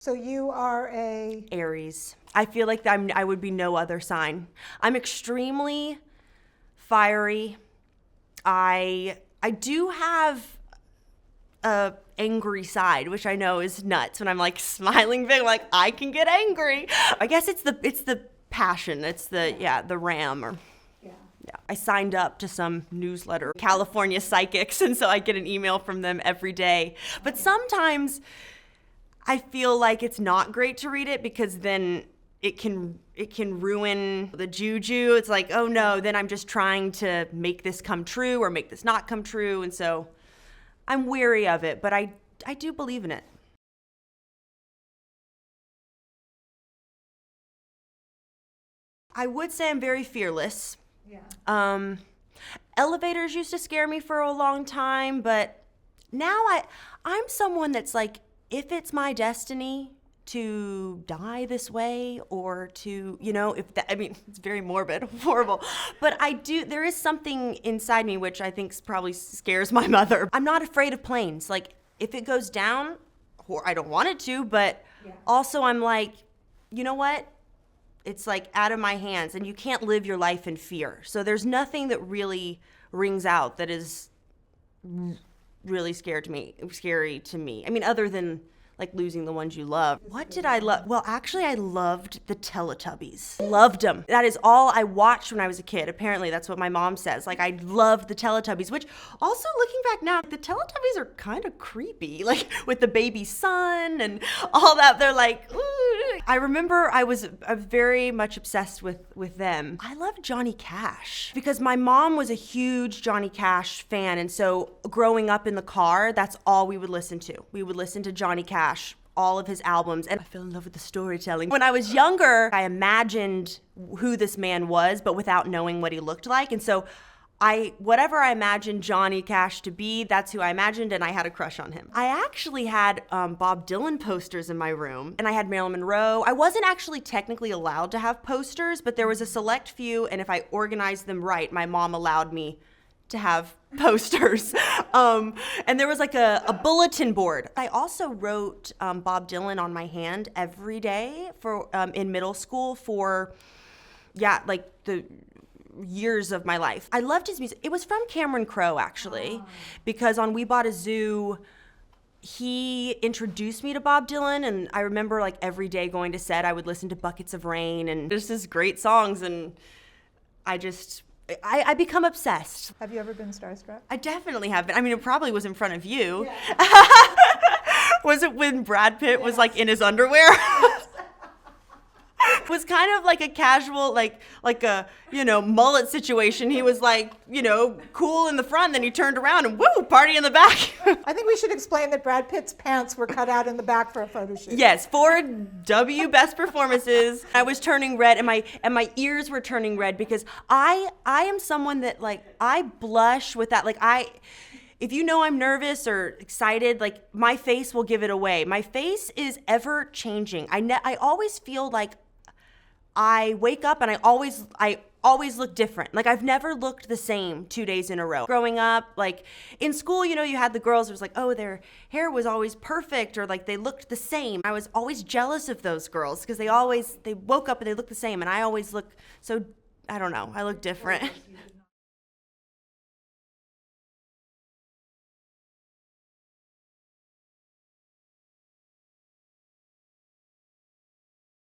So you are a Aries. I feel like I would be no other sign. I'm extremely fiery. I do have a angry side, which I know is nuts when I'm like smiling big, like I can get angry. I guess it's the passion. It's the ram or yeah. I signed up to some newsletter, California Psychics, and so I get an email from them every day. But sometimes I feel like it's not great to read it because then it can ruin the juju. It's like, oh no, then I'm just trying to make this come true or make this not come true. And so I'm weary of it, but I do believe in it. I would say I'm very fearless. Yeah. Elevators used to scare me for a long time, but now I'm someone that's like, if it's my destiny to die this way or to, it's very morbid, horrible, but there is something inside me which I think probably scares my mother. I'm not afraid of planes. Like, if it goes down, or I don't want it to, but also I'm like, you know what? It's like out of my hands and you can't live your life in fear. So there's nothing that really rings out that is really scary to me. I mean, other than like losing the ones you love. What did I love? Well, actually, I loved the Teletubbies. Loved them. That is all I watched when I was a kid. Apparently, that's what my mom says. Like, I loved the Teletubbies, which also looking back now, the Teletubbies are kind of creepy. Like, with the baby sun and all that. They're like, ooh. I remember I was very much obsessed with them. I loved Johnny Cash because my mom was a huge Johnny Cash fan. And so growing up in the car, that's all we would listen to. We would listen to Johnny Cash, all of his albums, and I fell in love with the storytelling. When I was younger, I imagined who this man was, but without knowing what he looked like. And so whatever I imagined Johnny Cash to be, that's who I imagined, and I had a crush on him. I actually had Bob Dylan posters in my room, and I had Marilyn Monroe. I wasn't actually technically allowed to have posters, but there was a select few, and if I organized them right, my mom allowed me to have posters. And there was like a bulletin board. I also wrote Bob Dylan on my hand every day for in middle school for, like the years of my life. I loved his music. It was from Cameron Crowe, actually, because on We Bought a Zoo, he introduced me to Bob Dylan, and I remember like every day going to set, I would listen to Buckets of Rain, and there's just great songs, and I become obsessed. Have you ever been starstruck? I definitely have been. I mean, it probably was in front of you. Yeah. Was it when Brad Pitt was like in his underwear? It was kind of like a casual, like a, mullet situation. He was like, cool in the front, then he turned around and woo, party in the back. I think we should explain that Brad Pitt's pants were cut out in the back for a photo shoot. Yes, for W Best Performances. I was turning red and my ears were turning red because I am someone that like, I blush with that. Like if you know I'm nervous or excited, like my face will give it away. My face is ever changing. I always feel like I wake up and I always look different. Like I've never looked the same 2 days in a row. Growing up, like in school, you had the girls who was like, oh, their hair was always perfect or like they looked the same. I was always jealous of those girls because they woke up and they looked the same and I always look so, I don't know, I look different.